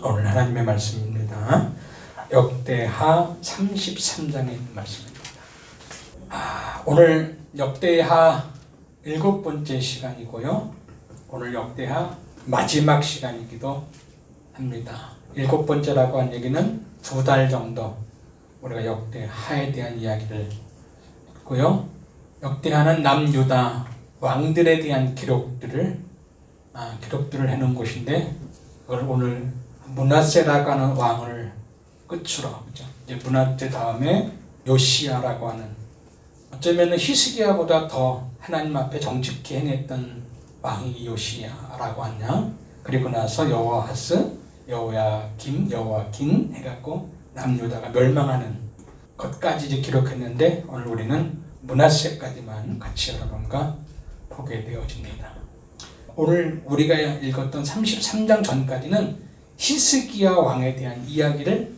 오늘 하나님의 말씀입니다. 역대하 33장의 말씀입니다. 오늘 역대하 7번째 시간이고요. 오늘 역대하 마지막 시간이기도 합니다. 7번째라고 한 얘기는 2달 정도 우리가 역대하에 대한 이야기를 했고요. 역대하는 남유다 왕들에 대한 기록들을 해놓은 곳인데, 그걸 오늘 므낫세라고 하는 왕을 끝으로, 그죠? 이제 므낫세 다음에 요시야라고 하는, 어쩌면 히스기야보다 더 하나님 앞에 정직히 행했던 왕이 요시야라고 하냐. 그리고 나서 여호아하스, 여호야김 해갖고 남유다가 멸망하는 것까지 이제 기록했는데, 오늘 우리는 므낫세까지만 같이 여러분과 보게 되어집니다. 오늘 우리가 읽었던 33장 전까지는 히스기야 왕에 대한 이야기를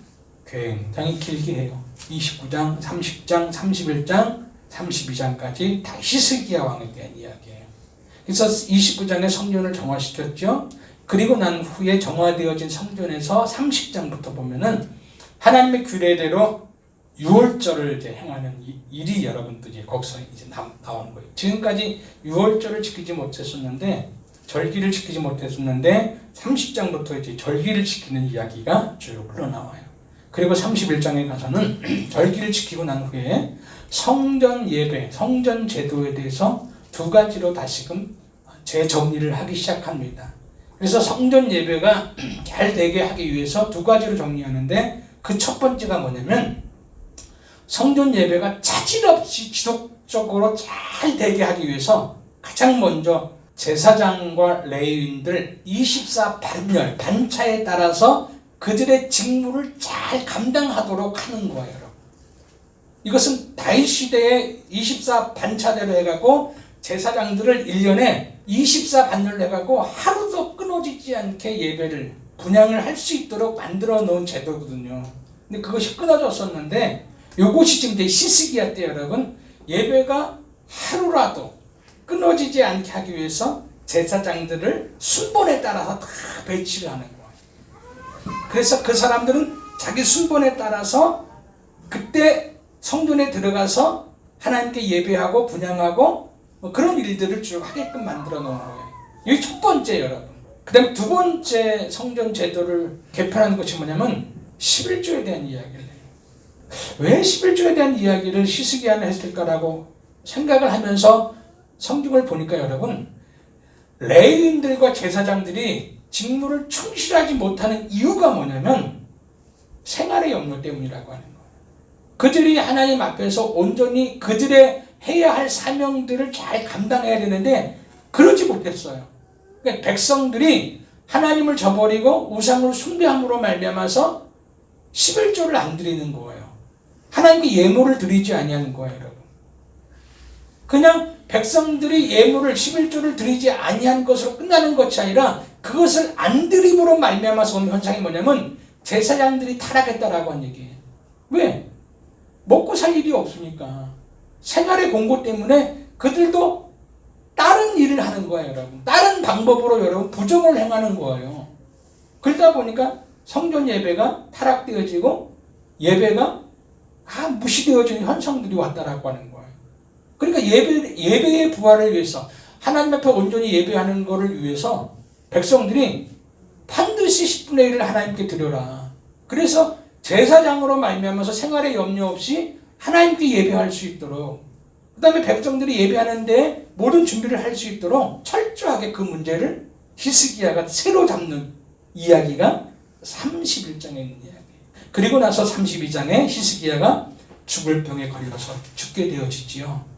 굉장히 길게 해요. 29장, 30장, 31장, 32장까지 다 히스기야 왕에 대한 이야기예요. 그래서 29장에 성전을 정화시켰죠. 그리고 난 후에 정화되어진 성전에서 30장부터 보면은 하나님의 규례대로 유월절을 이제 행하는 일이 여러분들이 거기서 이제 나오는 거예요. 지금까지 유월절을 지키지 못했었는데, 절기를 지키지 못했었는데 30장부터 이제 절기를 지키는 이야기가 쭉 흘러나와요. 그리고 31장에 가서는 절기를 지키고 난 후에 성전 예배, 성전 제도에 대해서 2가지로 다시금 재정리를 하기 시작합니다. 그래서 성전 예배가 잘 되게 하기 위해서 2가지로 정리하는데, 그 첫 번째가 뭐냐면 성전 예배가 차질 없이 지속적으로 잘 되게 하기 위해서 가장 먼저 제사장과 레위인들 24반열 반차에 따라서 그들의 직무를 잘 감당하도록 하는 거예요. 이것은 다윗 시대에 24반차대로 해가고 제사장들을 1년에 24반열로 해가고 하루도 끊어지지 않게 예배를 분향을 할 수 있도록 만들어 놓은 제도거든요. 근데 그것이 끊어졌었는데, 요것이 지금 이제 히스기야 때 여러분, 예배가 하루라도 끊어지지 않게 하기 위해서 제사장들을 순번에 따라서 다 배치를 하는 거예요. 그래서 그 사람들은 자기 순번에 따라서 그때 성전에 들어가서 하나님께 예배하고 분향하고 그런 일들을 쭉 하게끔 만들어 놓은 거예요. 이게 첫 번째 여러분. 그 다음에 2번째 성전 제도를 개편한 것이 뭐냐면 11조에 대한 이야기를 해요. 왜 11조에 대한 이야기를 히스기야는 했을까라고 생각을 하면서 성경을 보니까 여러분, 레위인들과 제사장들이 직무를 충실하지 못하는 이유가 뭐냐면 생활의 염려 때문이라고 하는 거예요. 그들이 하나님 앞에서 온전히 그들의 해야 할 사명들을 잘 감당해야 되는데 그러지 못했어요. 그러니까 백성들이 하나님을 저버리고 우상을 숭배함으로 말미암아서 11조를 안 드리는 거예요. 하나님께 예물을 드리지 아니하는 거예요, 여러분. 그냥 백성들이 예물을 11조를 드리지 아니한 것으로 끝나는 것이 아니라 그것을 안 드림으로 말미암아서 온 현상이 뭐냐면 제사장들이 타락했다라고 한 얘기예요. 왜? 먹고 살 일이 없으니까. 생활의 공고 때문에 그들도 다른 일을 하는 거예요, 여러분. 다른 방법으로 여러분 부정을 행하는 거예요. 그러다 보니까 성전 예배가 타락되어지고 예배가 무시되어지는 현상들이 왔다라고 하는 거예요. 그러니까 예배의 부활을 위해서, 하나님 앞에 온전히 예배하는 것을 위해서 백성들이 반드시 10분의 1을 하나님께 드려라. 그래서 제사장으로 말미암아서 생활에 염려 없이 하나님께 예배할 수 있도록, 그 다음에 백성들이 예배하는데 모든 준비를 할 수 있도록 철저하게 그 문제를 히스기야가 새로 잡는 이야기가 31장에 있는 이야기예요. 그리고 나서 32장에 히스기야가 죽을 병에 걸려서 죽게 되어지지요.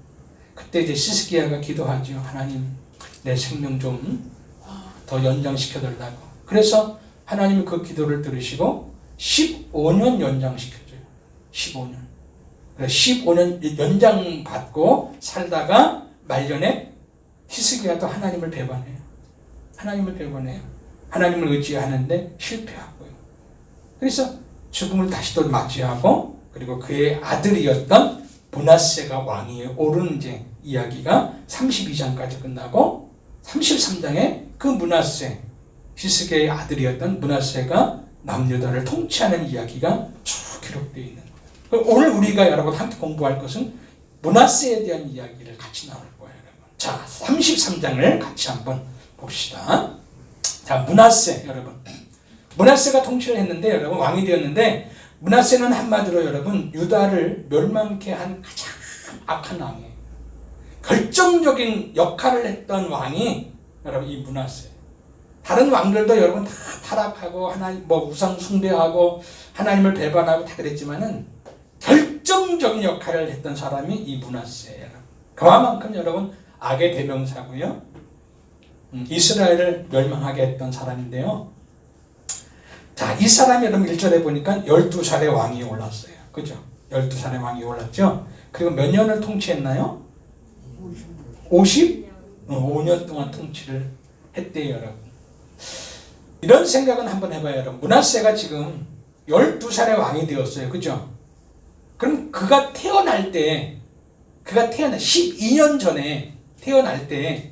그때 이제 히스기야가 기도하죠. 하나님, 내 생명 좀 더 연장시켜달라고. 그래서 하나님이 그 기도를 들으시고 15년 연장시켜줘요. 15년. 15년 연장받고 살다가 말년에 히스기야도 하나님을 배반해요. 하나님을 의지하는데 실패하고요. 그래서 죽음을 다시 또 맞이하고, 그리고 그의 아들이었던 므낫세가 왕위에 오른 이제 이야기가 32장까지 끝나고 33장에 그 므낫세, 히스기야의 아들이었던 므낫세가 남유다를 통치하는 이야기가 쭉 기록되어 있는 거예요. 오늘 우리가 여러분 함께 공부할 것은 므낫세에 대한 이야기를 같이 나눌 거예요. 여러분. 자, 33장을 같이 한번 봅시다. 자, 므낫세 여러분. 므낫세가 통치를 했는데 여러분 왕이 되었는데 므낫세는 한마디로 여러분 유다를 멸망케 한 가장 악한 왕이에요. 결정적인 역할을 했던 왕이 여러분 이 므낫세. 다른 왕들도 여러분 다 타락하고 하나님 우상 숭배하고 하나님을 배반하고 다 그랬지만은 결정적인 역할을 했던 사람이 이 므낫세예요. 그만큼 여러분 악의 대명사고요. 이스라엘을 멸망하게 했던 사람인데요. 자, 이 사람이 여러분 1절에 보니까 12살의 왕이 올랐어요. 그죠? 12살의 왕이 올랐죠? 그리고 몇 년을 통치했나요? 55년 동안 통치를 했대요, 여러분. 이런 생각은 한번 해봐요, 여러분. 므낫세가 지금 12살의 왕이 되었어요. 그죠? 그럼 그가 태어날 때, 12년 전에 태어날 때,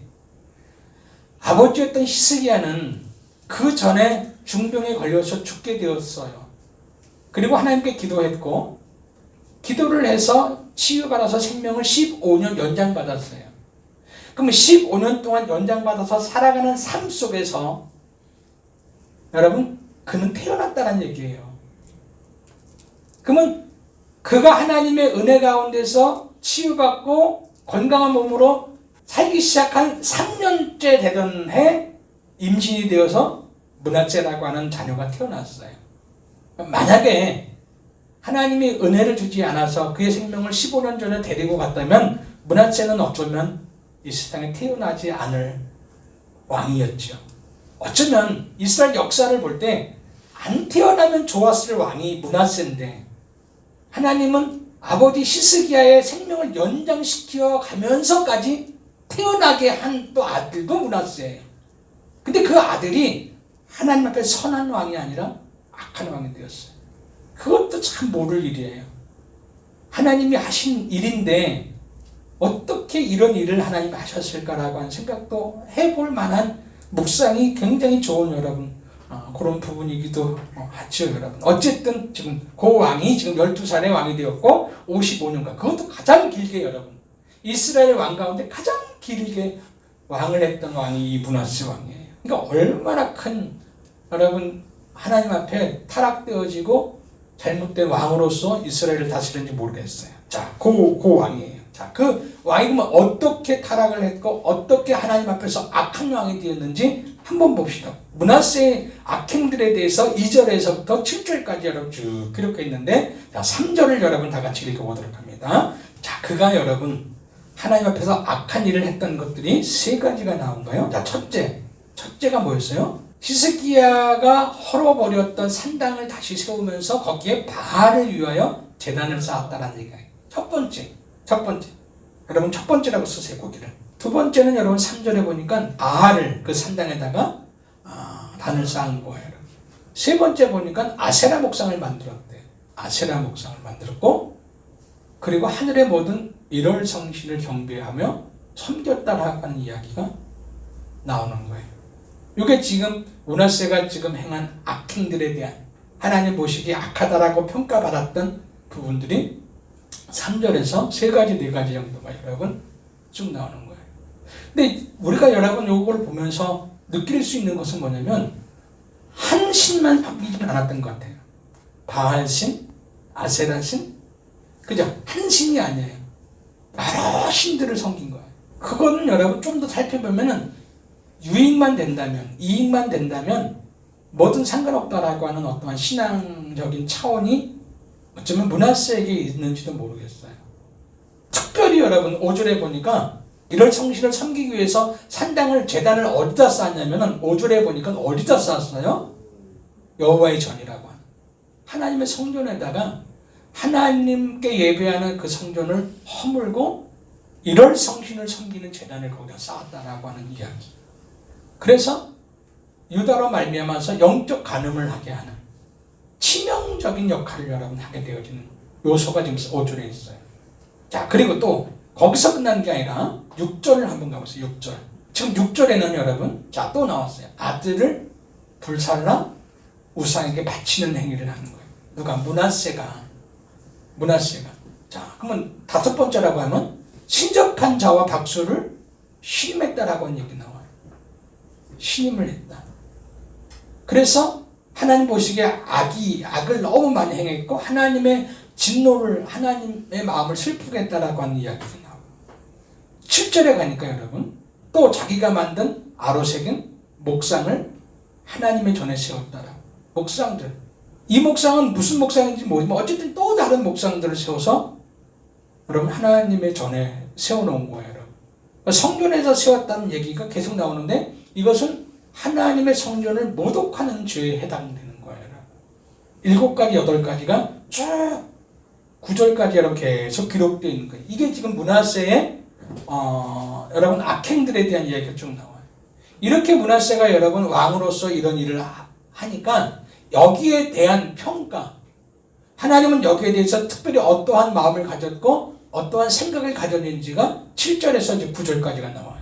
아버지였던 히스기야는 그 전에 중병에 걸려서 죽게 되었어요. 그리고 하나님께 기도했고, 기도를 해서 치유받아서 생명을 15년 연장받았어요. 그럼 15년 동안 연장받아서 살아가는 삶 속에서 여러분, 그는 태어났다는 얘기예요. 그러면 그가 하나님의 은혜 가운데서 치유받고 건강한 몸으로 살기 시작한 3년째 되던 해 임신이 되어서 므낫세라고 하는 자녀가 태어났어요. 만약에 하나님이 은혜를 주지 않아서 그의 생명을 15년 전에 데리고 갔다면 므낫세는 어쩌면 이 세상에 태어나지 않을 왕이었죠. 어쩌면 이스라엘 역사를 볼 때 안 태어나면 좋았을 왕이 므낫세인데 하나님은 아버지 히스기야의 생명을 연장시켜 가면서까지 태어나게 한 또 아들도 므낫세예요. 근데 그 아들이 하나님 앞에 선한 왕이 아니라 악한 왕이 되었어요. 그것도 참 모를 일이에요. 하나님이 하신 일인데 어떻게 이런 일을 하나님이 하셨을까라고 하는 생각도 해볼 만한 묵상이 굉장히 좋은 여러분 그런 부분이기도 하죠, 여러분. 어쨌든 지금 그 왕이 지금 12살의 왕이 되었고 55년간 그것도 가장 길게 여러분 이스라엘 왕 가운데 가장 길게 왕을 했던 왕이 이 므낫세 왕이에요. 그러니까 얼마나 큰 여러분 하나님 앞에 타락되어지고 잘못된 왕으로서 이스라엘을 다스렸는지 모르겠어요. 자, 그 왕이에요. 자, 그 왕이 그러면 어떻게 타락을 했고 어떻게 하나님 앞에서 악한 왕이 되었는지 한번 봅시다. 므낫세의 악행들에 대해서 2절에서부터 7절까지 여러분 쭉 기록해 있는데 자, 3절을 여러분 다 같이 읽어보도록 합니다. 자, 그가 여러분 하나님 앞에서 악한 일을 했던 것들이 세 가지가 나온 거예요. 자, 첫째가 뭐였어요? 히스기야가 헐어버렸던 산당을 다시 세우면서 거기에 바알을 위하여 제단을 쌓았다는 얘기예요. 첫 번째. 여러분 첫 번째라고 쓰세요, 거기를. 두 번째는 여러분 3절에 보니까 바알을 그 산당에다가 단을 쌓은 거예요. 세 번째 보니까 아세라 목상을 만들었대요. 아세라 목상을 만들었고 그리고 하늘의 모든 일월 성신을 경배하며 섬겼다라고 하는 이야기가 나오는 거예요. 이게 지금 므낫세가 지금 행한 악행들에 대한 하나님 보시기에 악하다라고 평가받았던 부분들이 3절에서 3가지, 4가지 정도가 여러분 쭉 나오는 거예요. 근데 우리가 여러분 이걸 보면서 느낄 수 있는 것은 뭐냐면 한 신만 섬기지는 않았던 것 같아요. 바알신, 아세라신, 그죠? 한 신이 아니에요. 여러 신들을 섬긴 거예요. 그거는 여러분 좀 더 살펴보면은 유익만 된다면, 이익만 된다면 뭐든 상관없다라고 하는 어떠한 신앙적인 차원이 어쩌면 므낫세에게 있는지도 모르겠어요. 특별히 여러분 5절에 보니까 이럴 성신을 섬기기 위해서 산당을 제단을 어디다 쌓았냐면은 5절에 보니까 어디다 쌓았어요? 여호와의 전이라고 하는 하나님의 성전에다가 하나님께 예배하는 그 성전을 허물고 이럴 성신을 섬기는 제단을 거기다 쌓았다라고 하는 이야기. 그래서 유다로 말미암아서 영적 간음을 하게 하는 치명적인 역할을 여러분 하게 되어지는 요소가 지금 5절에 있어요. 자, 그리고 또 거기서 끝난 게 아니라 6절을 한번 가보세요. 6절. 지금 6절에는 여러분 자, 또 나왔어요. 아들을 불살라 우상에게 바치는 행위를 하는 거예요. 누가? 므낫세가. 자, 그러면 다섯 번째라고 하면 신접한 자와 박수를 신임했다라고 하는 얘기 나와요. 신임을 했다. 그래서 하나님 보시기에 악을 너무 많이 행했고 하나님의 진노를, 하나님의 마음을 슬프게 했다라고 하는 이야기가 나와요. 7절에 가니까 여러분, 또 자기가 만든 아로새긴 목상을 하나님의 전에 세웠다라고. 목상들. 이 목상은 무슨 목상인지 모르지만 어쨌든 또 다른 목상들을 세워서 여러분 하나님의 전에 세워놓은 거예요. 여러분. 성전에서 세웠다는 얘기가 계속 나오는데 이것은 하나님의 성전을 모독하는 죄에 해당되는 거예요. 7가지, 8가지가 쭉 9절까지 여러분 계속 기록되어 있는 거예요. 이게 지금 므낫세의 여러분 악행들에 대한 이야기가 쭉 나와요. 이렇게 므낫세가 여러분 왕으로서 이런 일을 하니까 여기에 대한 평가, 하나님은 여기에 대해서 특별히 어떠한 마음을 가졌고 어떠한 생각을 가졌는지가 7절에서 이제 9절까지가 나와요.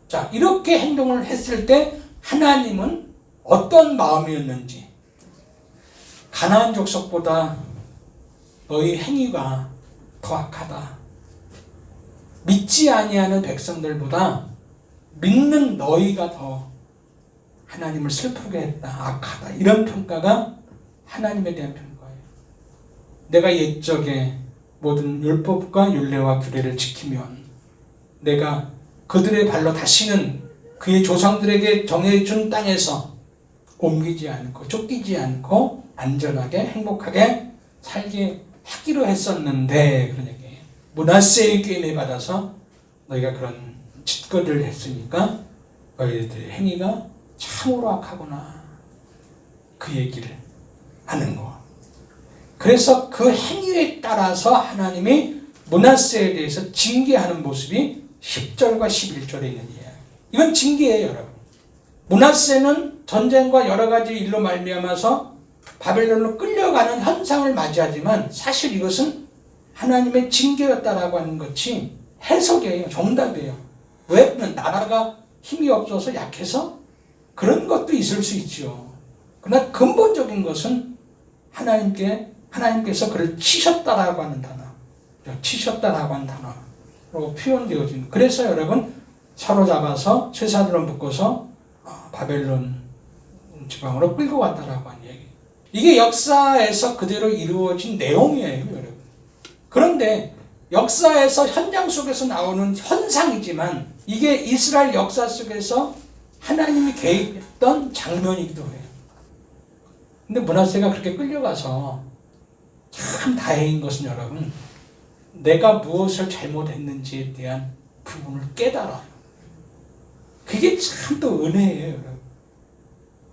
자, 이렇게 행동을 했을 때 하나님은 어떤 마음이었는지, 가나안 족속보다 너희 행위가 더 악하다. 믿지 아니하는 백성들보다 믿는 너희가 더 하나님을 슬프게 했다, 악하다. 이런 평가가 하나님에 대한 평가예요. 내가 옛적에 모든 율법과 율례와 규례를 지키면 내가 그들의 발로 다시는 그의 조상들에게 정해준 땅에서 옮기지 않고 쫓기지 않고 안전하게 행복하게 살게 하기로 했었는데, 그런 얘기예요. 므낫세의 꾀임에 받아서 너희가 그런 짓거리를 했으니까 너희들의 행위가 참으로 악하구나, 그 얘기를 하는 거. 그래서 그 행위에 따라서 하나님이 므낫세에 대해서 징계하는 모습이 10절과 11절에 있는 이야기. 이건 징계예요, 여러분. 므낫세는 전쟁과 여러 가지 일로 말미암아서 바벨론으로 끌려가는 현상을 맞이하지만 사실 이것은 하나님의 징계였다라고 하는 것이 해석이에요. 정답이에요. 왜? 나라가 힘이 없어서 약해서? 그런 것도 있을 수 있죠. 그러나 근본적인 것은 하나님께서 그를 치셨다라고 하는 단어, 치셨다라고 하는 단어로 표현되어진. 그래서 여러분 사로잡아서 쇠사슬로 묶어서 바벨론 지방으로 끌고 갔다라고 하는 얘기. 이게 역사에서 그대로 이루어진 내용이에요, 여러분. 그런데 역사에서 현장 속에서 나오는 현상이지만 이게 이스라엘 역사 속에서 하나님이 계획했던 장면이기도 해요. 근데 므낫세가 그렇게 끌려가서 참 다행인 것은 여러분, 내가 무엇을 잘못했는지에 대한 부분을 깨달아요. 그게 참 또 은혜예요, 여러분.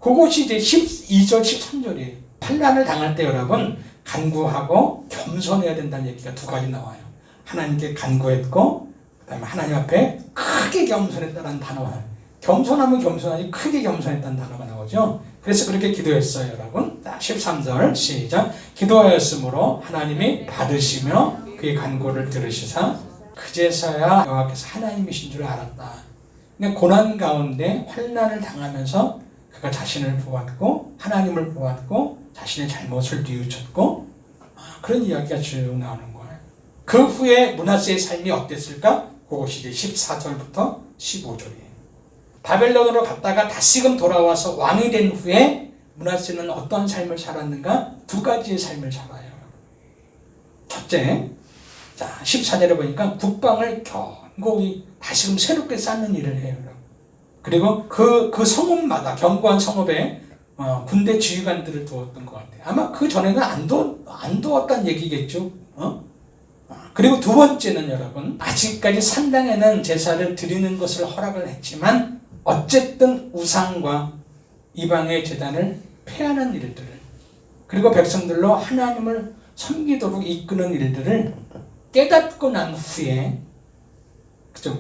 그것이 이제 12절, 13절이에요. 환난을 당할 때 여러분 간구하고 겸손해야 된다는 얘기가 두 가지 나와요. 하나님께 간구했고 그 다음에 하나님 앞에 크게 겸손했다는 단어가, 겸손하면 겸손하지 크게 겸손했다는 단어가 나오죠. 그래서 그렇게 기도했어요, 여러분. 13절 시작. 기도하였으므로 하나님이 받으시며 그의 간구를 들으시사 그제서야 여호와께서 하나님이신 줄 알았다. 그러니까 고난 가운데 환난을 당하면서 그가 자신을 보았고 하나님을 보았고 자신의 잘못을 뉘우쳤고, 그런 이야기가 쭉 나오는 거예요. 그 후에 므낫세의 삶이 어땠을까? 그것이 이제 14절부터 15절이에요. 바벨론으로 갔다가 다시금 돌아와서 왕이 된 후에 므낫세는 어떤 삶을 살았는가? 두 가지의 삶을 살아요. 첫째, 자 14절에 보니까 국방을 견고히 다시금 새롭게 쌓는 일을 해요. 그리고 그 성읍마다 견고한 성읍에 군대 지휘관들을 두었던 것 같아요. 아마 그 전에는 안 두었다는 얘기겠죠. 그리고 두 번째는 여러분, 아직까지 산당에는 제사를 드리는 것을 허락을 했지만 어쨌든 우상과 이방의 제단을 폐하는 일들을, 그리고 백성들로 하나님을 섬기도록 이끄는 일들을 깨닫고 난 후에,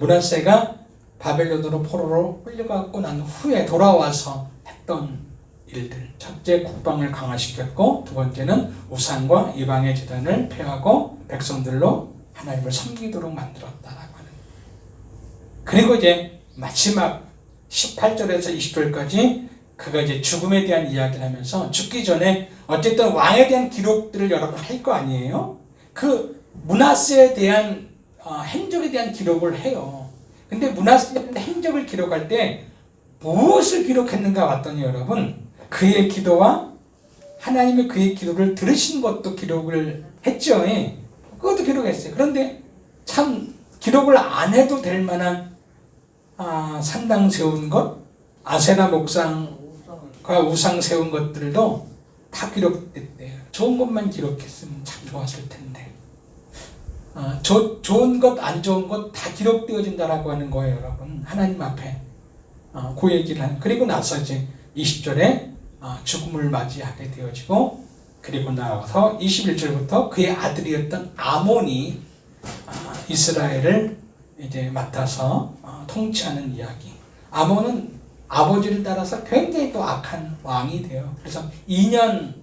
므낫세가 바벨론으로 포로로 끌려갔고 난 후에 돌아와서 했던 일들. 첫째, 국방을 강화시켰고, 두 번째는 우상과 이방의 제단을 폐하고 백성들로 하나님을 섬기도록 만들었다라고 하는. 그리고 이제 마지막 18절에서 20절까지 그가 이제 죽음에 대한 이야기를 하면서 죽기 전에 어쨌든 왕에 대한 기록들을 여러분 할 거 아니에요? 그 므낫세에 대한 행적에 대한 기록을 해요. 근데 므낫세의 행적을 기록할 때 무엇을 기록했는가 봤더니 여러분 그의 기도와 하나님의 그의 기도를 들으신 것도 기록을 했죠. 그것도 기록했어요. 그런데 참 기록을 안 해도 될 만한 산당 세운 것, 아세라 목상과 우상 세운 것들도 다 기록됐대요. 좋은 것만 기록했으면 참 좋았을 텐데 좋은 것, 안 좋은 것 다 기록되어진다라고 하는 거예요. 여러분 하나님 앞에 그 얘기를 하는. 그리고 나서 이제 20절에 죽음을 맞이하게 되어지고, 그리고 나와서 21절부터 그의 아들이었던 아몬이 이스라엘을 이제 맡아서 통치하는 이야기. 아몬은 아버지를 따라서 굉장히 또 악한 왕이 돼요. 그래서 2년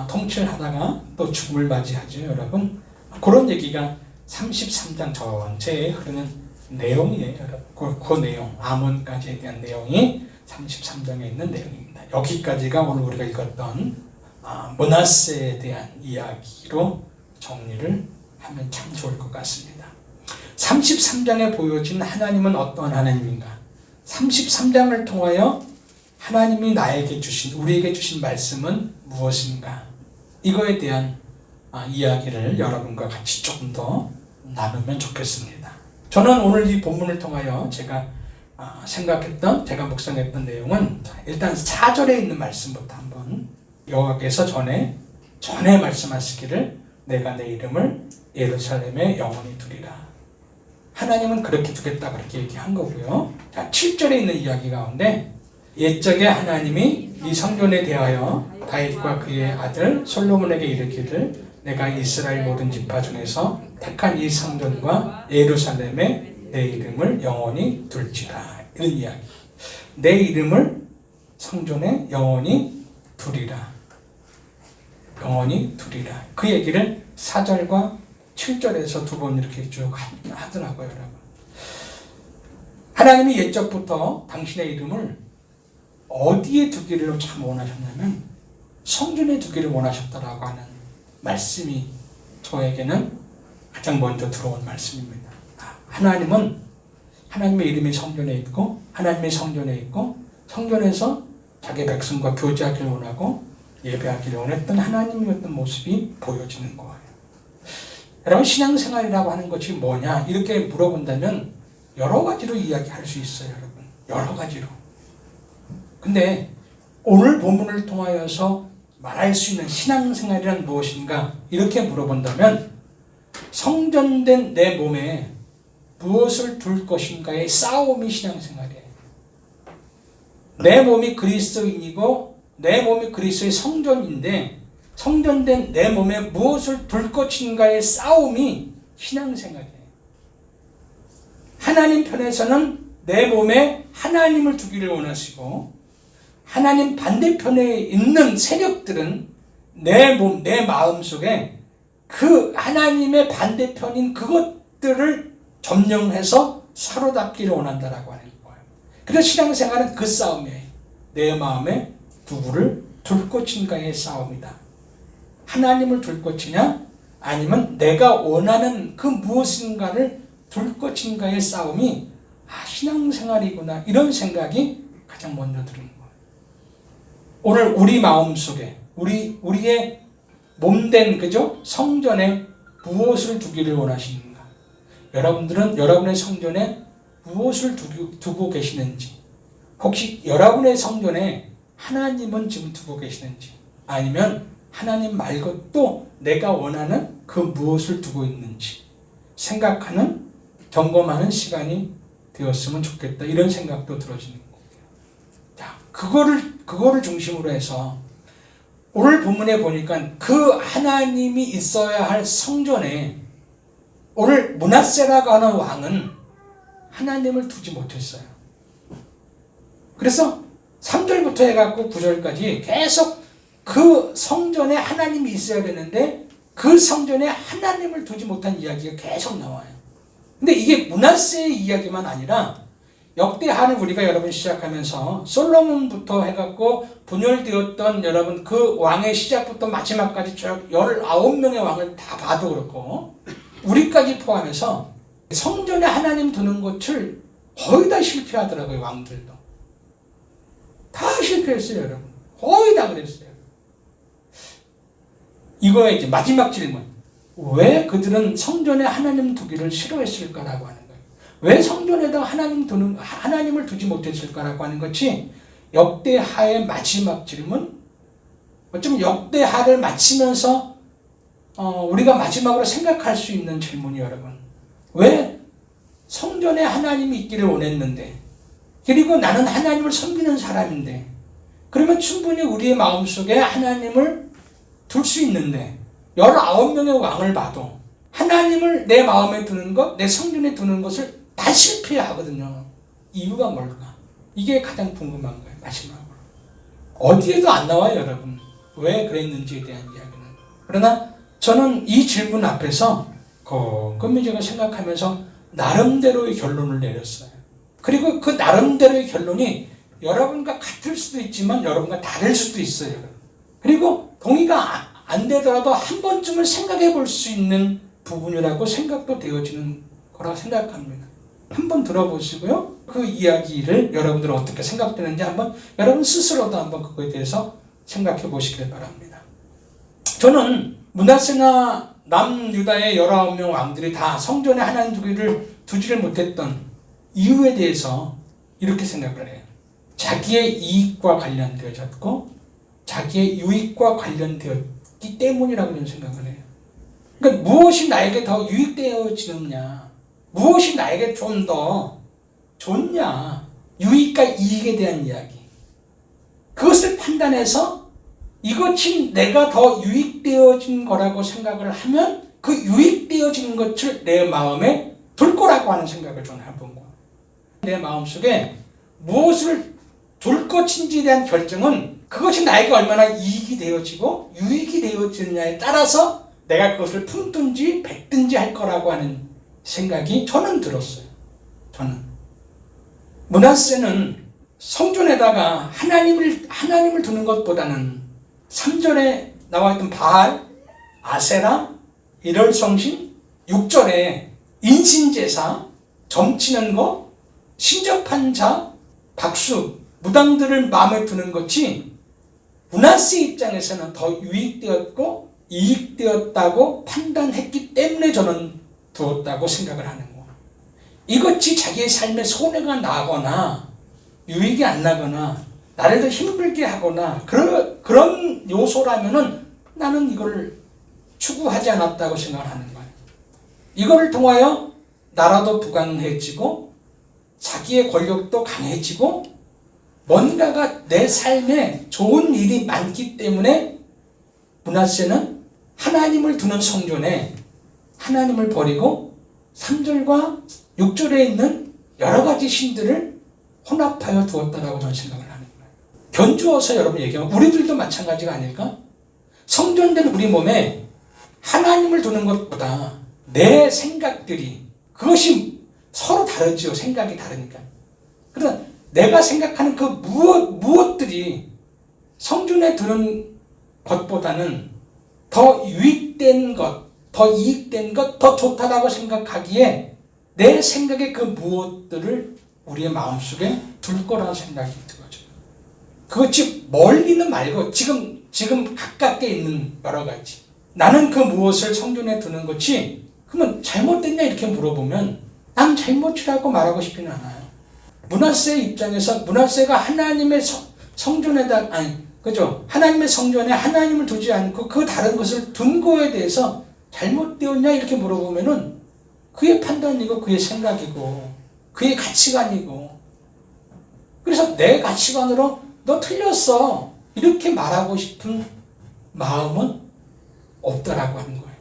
통치를 하다가 또 죽음을 맞이하죠. 여러분 그런 얘기가 33장 전체에 흐르는 내용이에요. 여러분 그 내용, 아몬까지에 대한 내용이 33장에 있는 내용입니다. 여기까지가 오늘 우리가 읽었던 므낫세에 대한 이야기로 정리를 하면 참 좋을 것 같습니다. 33장에 보여진 하나님은 어떠한 하나님인가? 33장을 통하여 하나님이 나에게 주신, 우리에게 주신 말씀은 무엇인가? 이거에 대한 이야기를 여러분과 같이 조금 더 나누면 좋겠습니다. 저는 오늘 이 본문을 통하여 제가 생각했던, 제가 묵상했던 내용은 일단 4절에 있는 말씀부터 한번, 여호와께서 전에 말씀하시기를 내가 내 이름을 예루살렘에 영원히 두리라. 하나님은 그렇게 두겠다, 그렇게 얘기한 거고요. 자, 7절에 있는 이야기 가운데 옛적에 하나님이 이 성전에 대하여 다윗과 그의 아들 솔로몬에게 이르기를 내가 이스라엘 모든 지파 중에서 택한 이 성전과 예루살렘에 내 이름을 영원히 둘지라. 이런 이야기. 내 이름을 성전에 영원히 두리라. 영원히 두리라. 그 얘기를 4절과 7절에서 두 번 이렇게 쭉 하더라고요, 여러분. 하나님이 옛적부터 당신의 이름을 어디에 두기를 참 원하셨냐면 성전에 두기를 원하셨다라고 하는 말씀이 저에게는 가장 먼저 들어온 말씀입니다. 하나님은 하나님의 이름이 성전에 있고, 하나님의 성전에 있고, 성전에서 자기 백성과 교제하기를 원하고 예배하기를 원했던 하나님의 어떤 모습이 보여지는 거예요. 여러분, 신앙생활이라고 하는 것이 뭐냐 이렇게 물어본다면 여러 가지로 이야기할 수 있어요. 여러분, 여러 가지로. 근데 오늘 본문을 통하여서 말할 수 있는 신앙생활이란 무엇인가 이렇게 물어본다면 성전된 내 몸에 무엇을 둘 것인가의 싸움이 신앙생활이에요. 내 몸이 그리스도인이고 내 몸이 그리스도의 성전인데 성전된 내 몸에 무엇을 둘 것인가의 싸움이 신앙생활이에요. 하나님 편에서는 내 몸에 하나님을 두기를 원하시고, 하나님 반대편에 있는 세력들은 내 몸, 내 마음 속에 그 하나님의 반대편인 그것들을 점령해서 사로잡기를 원한다라고 하는 거예요. 그래서 신앙생활은 그 싸움이에요. 내 마음에 누구를 둘 것인가의 싸움이다. 하나님을 둘 것이냐 아니면 내가 원하는 그 무엇인가를 둘 것인가의 싸움이 신앙생활이구나, 이런 생각이 가장 먼저 드는 거예요. 오늘 우리 마음속에 우리의 몸된 그죠? 성전에 무엇을 두기를 원하시는가? 여러분들은 여러분의 성전에 무엇을 두고 계시는지, 혹시 여러분의 성전에 하나님은 지금 두고 계시는지, 아니면 하나님 말고 또 내가 원하는 그 무엇을 두고 있는지 생각하는, 점검하는 시간이 되었으면 좋겠다, 이런 생각도 들어지는 거예요. 자, 그거를 중심으로 해서 오늘 본문에 보니까 그 하나님이 있어야 할 성전에 오늘 므낫세라고 하는 왕은 하나님을 두지 못했어요. 그래서 3절부터 해갖고 9절까지 계속 그 성전에 하나님이 있어야 되는데 그 성전에 하나님을 두지 못한 이야기가 계속 나와요. 근데 이게 므낫세의 이야기만 아니라 역대하를 우리가 여러분 시작하면서 솔로몬부터 해갖고 분열되었던 여러분 그 왕의 시작부터 마지막까지 쭉 19명의 왕을 다 봐도 그렇고 우리까지 포함해서 성전에 하나님 두는 것을 거의 다 실패하더라고요. 왕들도 다 실패했어요. 여러분 거의 다 그랬어요. 이거에 이제 마지막 질문, 왜 그들은 성전에 하나님 두기를 싫어했을까라고 하는 거예요. 왜 성전에다 하나님을 두지 못했을까라고 하는 것이 역대하의 마지막 질문. 어쩌면 역대하를 마치면서 우리가 마지막으로 생각할 수 있는 질문이 여러분, 왜 성전에 하나님이 있기를 원했는데, 그리고 나는 하나님을 섬기는 사람인데, 그러면 충분히 우리의 마음속에 하나님을 둘 수 있는데 19명의 왕을 봐도 하나님을 내 마음에 두는 것, 내 성전에 두는 것을 다 실패하거든요. 이유가 뭘까? 이게 가장 궁금한 거예요. 마지막으로 어디에도 안 나와요. 여러분 왜 그랬는지에 대한 이야기는. 그러나 저는 이 질문 앞에서 곰곰이 제가 생각하면서 나름대로의 결론을 내렸어요. 그리고 그 나름대로의 결론이 여러분과 같을 수도 있지만 여러분과 다를 수도 있어요. 그리고 동의가 안 되더라도 한 번쯤은 생각해 볼 수 있는 부분이라고 생각도 되어지는 거라고 생각합니다. 한번 들어보시고요. 그 이야기를 여러분들은 어떻게 생각되는지 한번 여러분 스스로도 한번 그거에 대해서 생각해 보시길 바랍니다. 저는 므낫세나 남유다의 19명 왕들이 다 성전에 하나님 두지를 못했던 이유에 대해서 이렇게 생각을 해요. 자기의 이익과 관련되어졌고 자기의 유익과 관련되었기 때문이라고 저는 생각을 해요. 그러니까 무엇이 나에게 더 유익되어지느냐, 무엇이 나에게 좀 더 좋냐, 유익과 이익에 대한 이야기, 그것을 판단해서 이것이 내가 더 유익되어진 거라고 생각을 하면 그 유익되어진 것을 내 마음에 둘 거라고 하는 생각을 저는 해본 거예요. 내 마음속에 무엇을 둘 것인지에 대한 결정은 그것이 나에게 얼마나 이익이 되어지고 유익이 되어지느냐에 따라서 내가 그것을 품든지 뱉든지 할 거라고 하는 생각이 저는 들었어요. 저는 므낫세는 성전에다가 하나님을 두는 것보다는 3절에 나와 있던 바알, 아세라, 일월성신, 6절에 인신제사, 점치는 것, 신접한 자, 박수, 무당들을 마음에 두는 것이 므낫세 입장에서는 더 유익되었고 이익되었다고 판단했기 때문에 저는 두었다고 생각을 하는 거예요. 이것이 자기의 삶에 손해가 나거나 유익이 안 나거나 나를 더 힘들게 하거나 그런 요소라면은 나는 이걸 추구하지 않았다고 생각을 하는 거예요. 이걸 통하여 나라도 부강해지고 자기의 권력도 강해지고 뭔가가 내 삶에 좋은 일이 많기 때문에 므낫세는 하나님을 두는 성전에 하나님을 버리고 3절과 6절에 있는 여러 가지 신들을 혼합하여 두었다라고 저는 생각을 하는 거예요. 견주어서 여러분 얘기하면 우리들도 마찬가지가 아닐까? 성전된 우리 몸에 하나님을 두는 것보다 내 생각들이, 그것이 서로 다르죠. 생각이 다르니까. 그러나 내가 생각하는 그 무엇들이 성전에 두는 것보다는 더 유익된 것, 더 이익된 것, 더 좋다라고 생각하기에 내 생각의 그 무엇들을 우리의 마음속에 둘 거라는 생각이 들어져요. 그것이 멀리는 말고 지금 가깝게 있는 여러 가지. 나는 그 무엇을 성전에 두는 것이 그러면 잘못됐냐 이렇게 물어보면 난 잘못이라고 말하고 싶지는 않아요. 므낫세 입장에서 므낫세가 하나님의 성전에다 그죠? 하나님의 성전에 하나님을 두지 않고 그 다른 것을 둔 거에 대해서 잘못되었냐 이렇게 물어보면은 그의 판단이고 그의 생각이고 그의 가치관이고, 그래서 내 가치관으로 너 틀렸어 이렇게 말하고 싶은 마음은 없다라고 하는 거예요.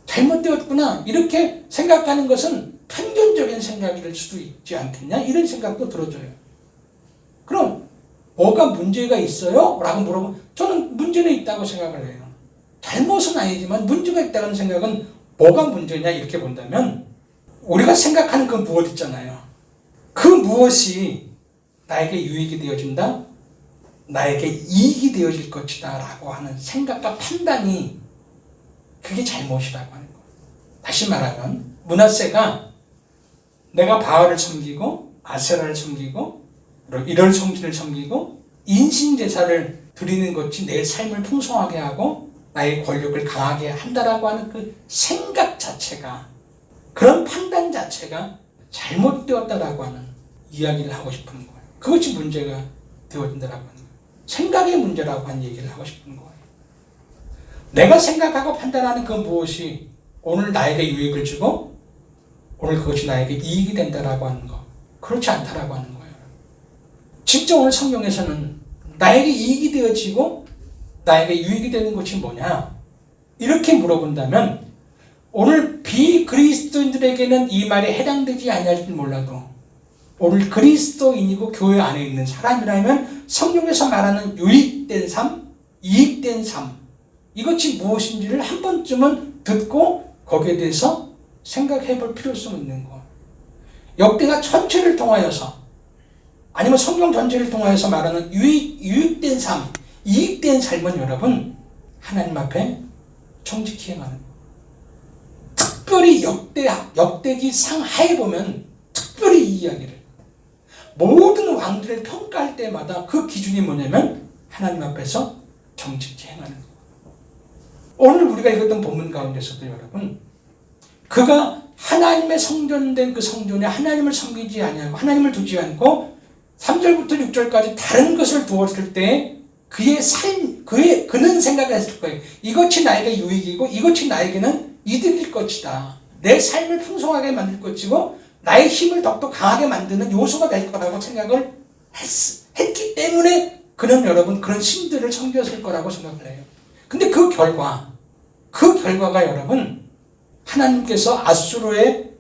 잘못되었구나 이렇게 생각하는 것은 편견적인 생각일 수도 있지 않겠냐 이런 생각도 들어져요. 그럼 뭐가 문제가 있어요? 라고 물어보면 저는 문제는 있다고 생각을 해요. 잘못은 아니지만 문제가 있다는 생각은 뭐가 문제냐 이렇게 본다면 우리가 생각하는 그 무엇 있잖아요. 그 무엇이 나에게 유익이 되어진다? 나에게 이익이 되어질 것이다 라고 하는 생각과 판단이 그게 잘못이라고 하는 거예요. 다시 말하면 므낫세가 내가 바알을 섬기고 아세라를 섬기고 이럴 성신을 섬기고 인신제사를 드리는 것이 내 삶을 풍성하게 하고 나의 권력을 강하게 한다라고 하는 그 생각 자체가, 그런 판단 자체가 잘못되었다라고 하는 이야기를 하고 싶은 거예요. 그것이 문제가 되어진다라고 하는 거예요. 생각의 문제라고 하는 얘기를 하고 싶은 거예요. 내가 생각하고 판단하는 그 무엇이 오늘 나에게 유익을 주고 오늘 그것이 나에게 이익이 된다라고 하는 거, 그렇지 않다라고 하는 거예요. 진짜 오늘 성경에서는 나에게 이익이 되어지고 나에게 유익이 되는 것이 뭐냐? 이렇게 물어본다면 오늘 비그리스도인들에게는 이 말에 해당되지 아니할지 몰라도 오늘 그리스도인이고 교회 안에 있는 사람이라면 성경에서 말하는 유익된 삶, 이익된 삶, 이것이 무엇인지를 한 번쯤은 듣고 거기에 대해서 생각해 볼 필요성이 있는 것. 역대가 전체를 통하여서 아니면 성경 전체를 통하여서 말하는 유익된 삶, 이익된 삶은 여러분 하나님 앞에 정직히 행하는 것. 특별히 역대기 상하에 보면 특별히 이 이야기를 모든 왕들을 평가할 때마다 그 기준이 뭐냐면 하나님 앞에서 정직히 행하는 것. 오늘 우리가 읽었던 본문 가운데서도 여러분 그가 하나님의 성전된 그 성전에 하나님을 섬기지 아니하고 하나님을 두지 않고 3절부터 6절까지 다른 것을 두었을 때 그는 생각을 했을 거예요. 이것이 나에게 유익이고 이것이 나에게는 이득일 것이다. 내 삶을 풍성하게 만들 것이고 나의 힘을 더욱더 강하게 만드는 요소가 될 거라고 생각을 했기 때문에 그는 여러분 그런 신들을 섬겼을 거라고 생각을 해요. 근데 그 결과가 여러분 하나님께서 아수르의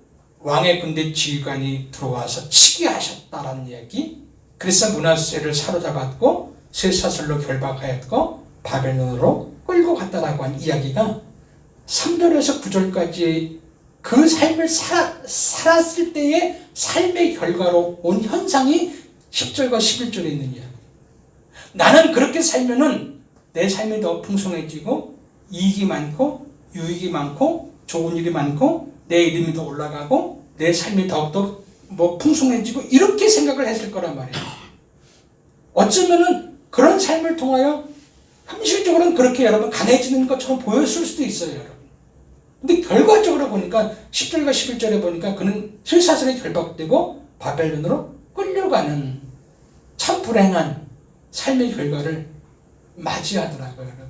왕의 군대 지휘관이 들어와서 치게 하셨다라는 이야기. 그래서 므낫세를 사로잡았고 쇠사슬로 결박하였고 바벨론으로 끌고 갔다라고 한 이야기가 3절에서 9절까지 그 삶을 살았을 때의 삶의 결과로 온 현상이 10절과 11절에 있는 이야기. 나는 그렇게 살면은 내 삶이 더 풍성해지고 이익이 많고 유익이 많고 좋은 일이 많고 내 이름이 더 올라가고 내 삶이 더욱더 풍성해지고 이렇게 생각을 했을 거란 말이에요. 어쩌면은 그런 삶을 통하여 현실적으로는 그렇게 여러분 강해지는 것처럼 보였을 수도 있어요, 여러분. 근데 결과적으로 보니까 10절과 11절에 보니까 그는 쇠사슬에 결박되고 바벨론으로 끌려가는 참 불행한 삶의 결과를 맞이하더라고요, 여러분.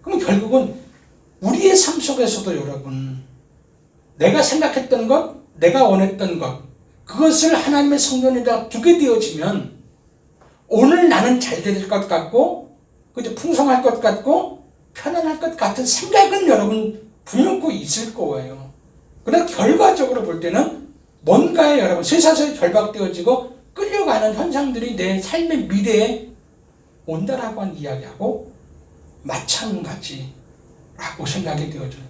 그럼 결국은 우리의 삶 속에서도 여러분 내가 생각했던 것, 내가 원했던 것, 그것을 하나님의 성전에다 두게 되어지면 오늘 나는 잘 될 것 같고 그저 풍성할 것 같고 편안할 것 같은 생각은 여러분 분명히 있을 거예요. 그러나 결과적으로 볼 때는 뭔가에 여러분 쇠사슬에 결박되어지고 끌려가는 현상들이 내 삶의 미래에 온다라고 한 이야기하고 마찬가지라고 생각이 되어져요.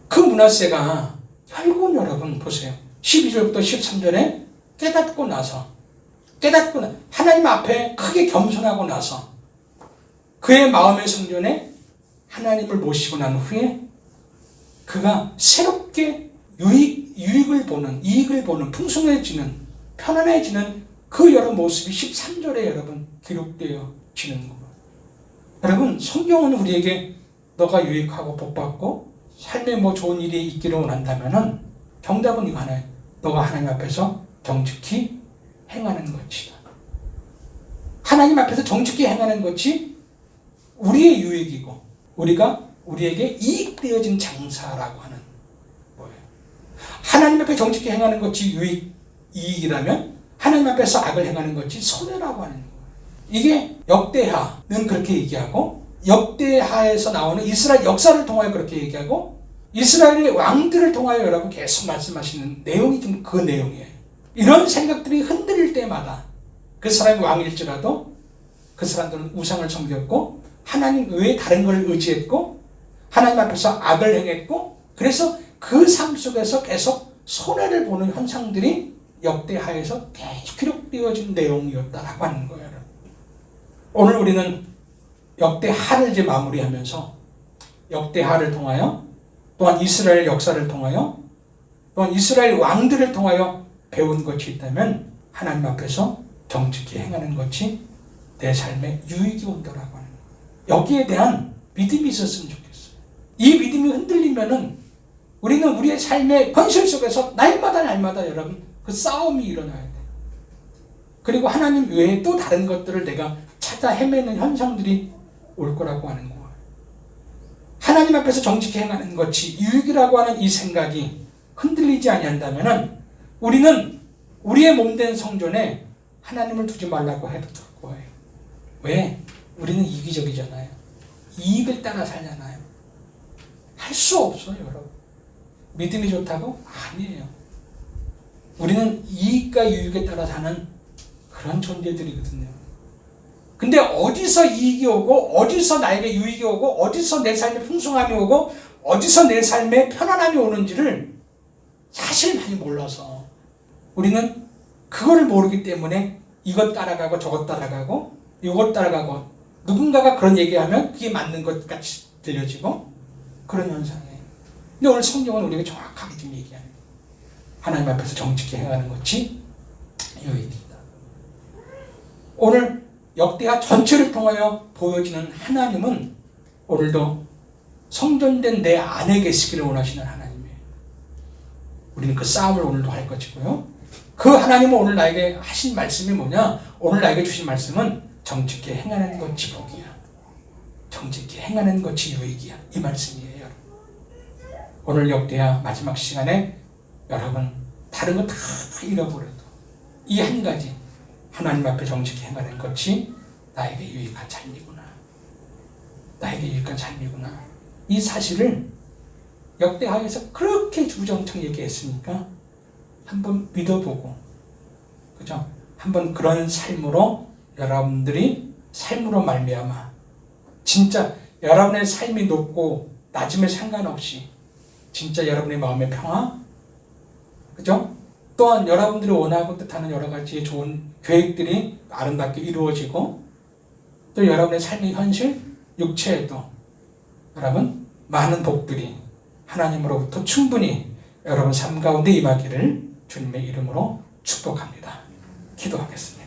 그 므낫세가 결국은 여러분 보세요. 12절부터 13절에 깨닫고 하나님 앞에 크게 겸손하고 나서 그의 마음의 성전에 하나님을 모시고 난 후에 그가 새롭게 이익을 보는 풍성해지는 편안해지는 그 여러 모습이 13절에 여러분 기록되어지는 거예요. 여러분 성경은 우리에게 너가 유익하고 복받고 삶에 좋은 일이 있기를 원한다면은 정답은 이거 하나예요. 너가 하나님 앞에서 정직히 행하는 것이다. 하나님 앞에서 정직히 행하는 것이 우리의 유익이고 우리에게 이익되어진 장사라고 하는 거예요. 하나님 앞에 정직히 행하는 것이 이익이라면 하나님 앞에서 악을 행하는 것이 손해라고 하는 거예요. 이게 역대하는 그렇게 얘기하고 역대하에서 나오는 이스라엘 역사를 통하여 그렇게 얘기하고 이스라엘의 왕들을 통하여 여러분 계속 말씀하시는 내용이 좀 그 내용이에요. 이런 생각들이 흔들릴 때마다 그 사람이 왕일지라도 그 사람들은 우상을 섬겼고 하나님 외에 다른 걸 의지했고 하나님 앞에서 악을 행했고 그래서 그 삶 속에서 계속 손해를 보는 현상들이 역대하에서 계속 기록되어진 내용이었다라고 하는 거예요. 오늘 우리는 역대하를 이제 마무리하면서 역대하를 통하여 또한 이스라엘 역사를 통하여 또한 이스라엘 왕들을 통하여 배운 것이 있다면 하나님 앞에서 정직히 행하는 것이 내 삶에 유익이 온다라고 하는 거예요. 여기에 대한 믿음이 있었으면 좋겠어요. 이 믿음이 흔들리면은 우리는 우리의 삶의 현실 속에서 날마다 여러분 그 싸움이 일어나야 돼요. 그리고 하나님 외에 또 다른 것들을 내가 찾아 헤매는 현상들이 올 거라고 하는 거예요. 하나님 앞에서 정직히 행하는 것이 유익이라고 하는 이 생각이 흔들리지 아니한다면은 우리는 우리의 몸된 성전에 하나님을 두지 말라고 해도 둘 거예요. 왜? 우리는 이기적이잖아요. 이익을 따라 살잖아요. 할 수 없어요, 여러분. 믿음이 좋다고? 아니에요. 우리는 이익과 유익에 따라 사는 그런 존재들이거든요. 근데 어디서 이익이 오고 어디서 나에게 유익이 오고 어디서 내 삶에 풍성함이 오고 어디서 내 삶에 편안함이 오는지를 사실 많이 몰라서 우리는 그거를 모르기 때문에 이것 따라가고 저것 따라가고 이것 따라가고 누군가가 그런 얘기하면 그게 맞는 것 같이 들려지고 그런 현상이에요. 근데 오늘 성경은 우리에게 정확하게 지금 얘기하는 거예요. 하나님 앞에서 정직히 행하는 것이 유익이다. 오늘 역대하 전체를 통하여 보여지는 하나님은 오늘도 성전된 내 안에 계시기를 원하시는 하나님이에요. 우리는 그 싸움을 오늘도 할 것이고요. 그 하나님은 오늘 나에게 하신 말씀이 뭐냐? 오늘 나에게 주신 말씀은 정직히 행하는 것이 복이야. 정직히 행하는 것이 유익이야. 이 말씀이에요. 오늘 역대하 마지막 시간에 여러분 다른 거 다 잃어버려도 이 한 가지 하나님 앞에 정직히 행하는 것이 나에게 유익한 삶이구나. 나에게 유익한 삶이구나. 이 사실을 역대하에서 그렇게 주구장창 얘기했으니까 한번 믿어보고, 그죠? 한번 그런 삶으로 여러분들이 삶으로 말미암아 진짜 여러분의 삶이 높고 낮음에 상관없이 진짜 여러분의 마음의 평화, 그죠? 또한 여러분들이 원하고 뜻하는 여러 가지 좋은 계획들이 아름답게 이루어지고 또 여러분의 삶의 현실, 육체에도 여러분 많은 복들이 하나님으로부터 충분히 여러분 삶 가운데 임하기를 주님의 이름으로 축복합니다. 기도하겠습니다.